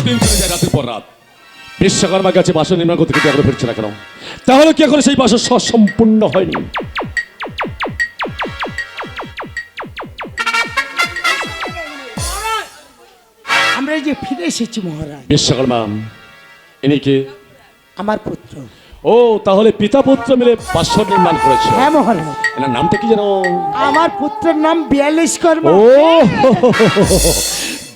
দিন চলে যায় রাতের পর রাত, বিশ্বকর্মার কাছে বাসন নির্মাণ করতে কিন্তু এখনো ফিরছে না কেন? তাহলে কি এখন সেই বাসন সম্পূর্ণ হয়নি? আমরা এই যে ফিরে এসেছি মহারাজ। বিশ্বকর্মা ইনি কে? আমার পুত্র। ও, তাহলে পিতা পুত্র মিলে বাসন নির্মাণ করেছে। হ্যাঁ মহারাজ। এনার নামটা কি জানো? আমার পুত্রের নাম 42 কর্মা। ও,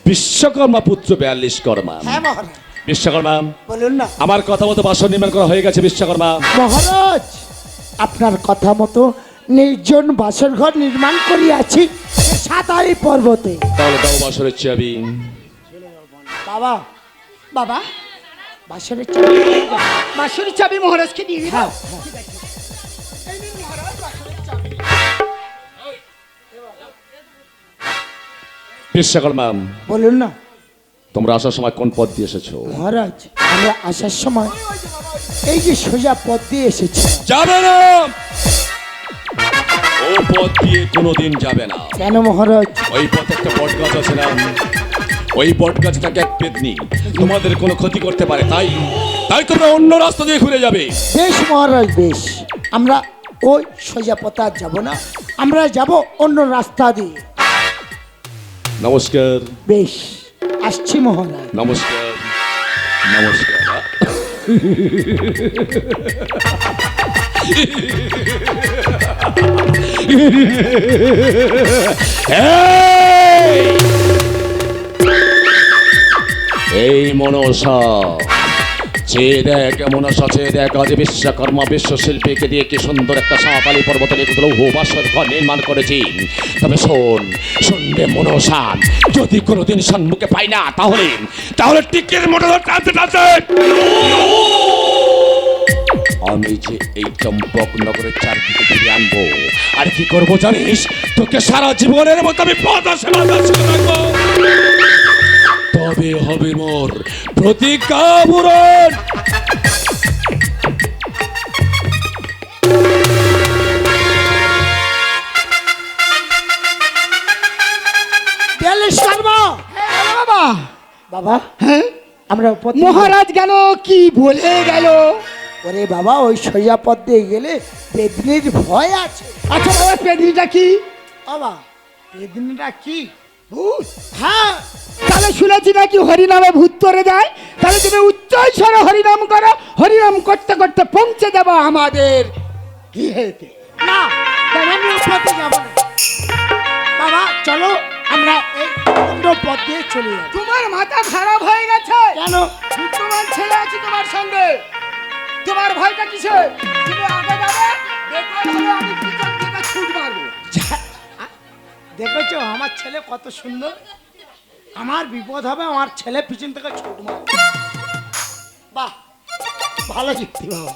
বিশ্বকর্মা পুত্র 42 কর্মা। হ্যাঁ মহারাজ। বিশ্বকর্মা, বলুন না। আমার কথা মতো বাসন নির্মাণ করা হয়ে গেছে বিশ্বকর্মা। মহারাজ, আপনার কথা মতো নির্জন বাসর ঘর নির্মাণ করিয়াছি সাতারি পর্বতে। তাহলে দাও বাসরের চাবি। বাবা, বাবা, বাসরের চাবি। বাঁশুরি চাবি মহারাজকে দিয়ে দিন। হ্যাঁ, বিশ্বকর্মা, বলুন না। তোমরা আসার সময় কোন পথ দিয়ে এসেছো? মহারাজ, আমরা আসার সময় এই যে সোজা পথ দিয়ে এসেছি। যাবে না, ও পথ দিয়ে কোনোদিন যাবে না। কেন মহারাজ? ওই পথে একটা বট গাছ আছে না, ওই বট গাছে থাকে এক পেতনি, তোমাদের কোনো ক্ষতি করতে পারে। তাই তাই তোমরা অন্য রাস্তা দিয়ে ঘুরে যাবে। বেশ মহারাজ, বেশ। আমরা ওই সোজা পথে আর যাবো না, আমরা যাব অন্য রাস্তা দিয়ে। নমস্কার। বেশ, আসছি মহারাজ। নমস্কার। নমস্কার। এই মনসা, চেয়ে দেখ মনসা, চেয়ে দেখ আজ বিশ্বকর্মা বিশ্বশিল্পীকে দিয়ে কি সুন্দর একটা সাঁওতালি পর্বতে লৌহ বাসর ঘর নির্মাণ করেছি। তবে শোন, শুনবে মনসা, যদি কোনোদিন সম্মুখে পাই না তাহলে তাহলে টিকের মোটর টানতে টানতে আমি যে এই চম্পক নগরের চারদিকে ফিরে আনবো। আর কি করবো জানিস? তোকে সারা জীবনের মতো আমি পদাসেবা রাখবো। তবে হবে মোর প্রতিজ্ঞা পূরণ। বাবা, বাবা, হ্যাঁ আমরা পথ দিয়ে- মহারাজ গেল কি বলে গেল? ওরে বাবা, ওই সোজা পথ দিয়ে গেলে পেদনির ভয় আছে। আচ্ছা বাবা, পেদিটা কি? বাবা, পেদনিটা কি? ভূত? হ্যাঁ, তাহলে শুনেছি নাকি হরিনামে ভূত করে দেয়। তাহলে তুমি উচ্চই স্বরে হরিনাম করো, হরিনাম করতে করতে পৌঁছে দেবো আমাদের গৃহেতে। না, বাবা, আমি ওই পথে যাবো না। বাবা চলো, আমরা এই অন্য পথ দিয়ে চলে যাবো। তোমার মাথা খারাপ হয়ে গেছে। কেন? তোমার ছেলে আছে তোমার সঙ্গে, তোমার ভয়টা কিসে? তুমি আগে যাবে, দেখবে হলো আমি পিছন থেকে ছুট মারবো। দেখেছো আমার ছেলে কত সুন্দর? আমার বিপদ হবে, আমার ছেলে পিছন থেকে ছুট মারবে। বাহ, ভালো যুক্তি বাবা।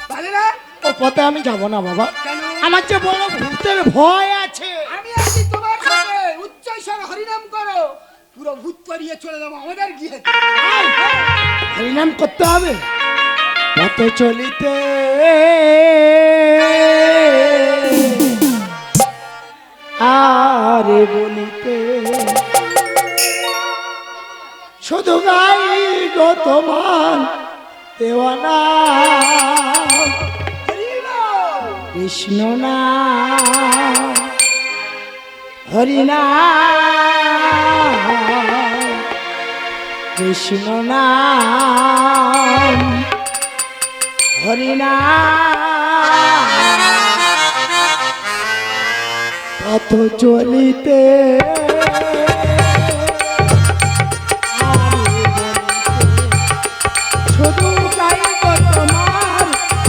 তাহলে না, ও পথে আমি যাবো না বাবা। কেন? আমার যে বড় ভূতের ভয় আছে। আমি আছি তোমার সঙ্গে, উচ্চই স্বরে হরিনাম করো, পুরো ভূত পারিয়ে চলে যাবো আমাদের গৃহেতে। হরিনাম করতে হবে। পথে চলিতে আরে বলিতে শুধু গাই গো তোমার দেওয়ানা কৃষ্ণ না হরিনা কৃষ্ণ নাম হরিনা পথ চলিতে শুধু গাইব তোমার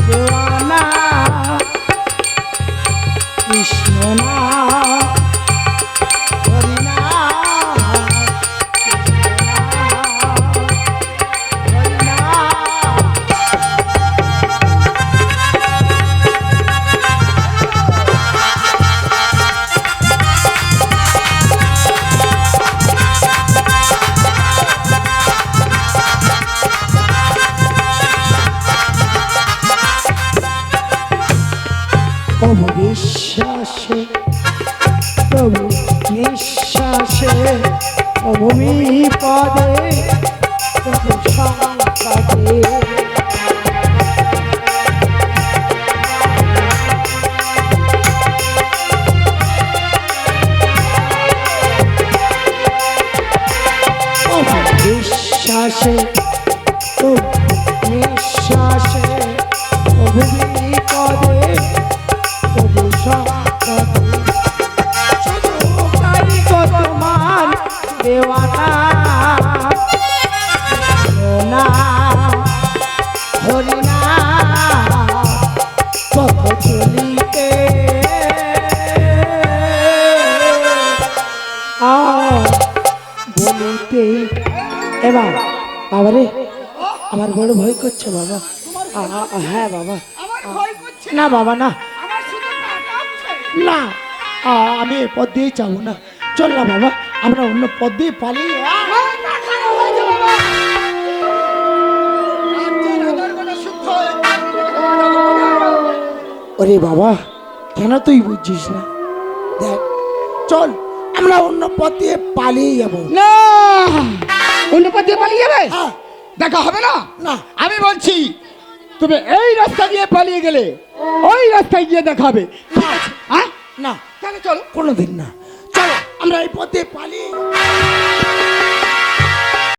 দেওয়ানা কৃষ্ণ নাম হরিনা তবু বিশ্বাসে তবু নিঃশ্বাসে তবু পদে তবু সংকটে বিশ্বাসে তো নিঃশ্বাসে তবু বিপদে তবু সংকটে শুধু তারি গো তোমার দেওয়ানা না হরি না পথ চলিতে বলিতে এবার বাবারে আমার বড় ভয় করছে বাবা হ্যাঁ বাবা না বাবা না না আমি এ পথ দিয়ে যাবো না চল না বাবা আমরা অন্য পথ দিয়ে পালিয়ে ওরে বাবা কেন তুই বুঝছিস না দেখ চল আমরা অন্য পথ দিয়ে পালিয়ে যাবো না অন্য পথ দিয়ে পালিয়ে যাবে হ্যাঁ। দেখা হবে না না আমি বলছি তুমি এই রাস্তা দিয়ে পালিয়ে গেলে ওই রাস্তায় গিয়ে দেখাবে ঠিক আছে? হ্যাঁ না তাহলে চলো কোনোদিন না চলো আমরা এই পথে পালিয়ে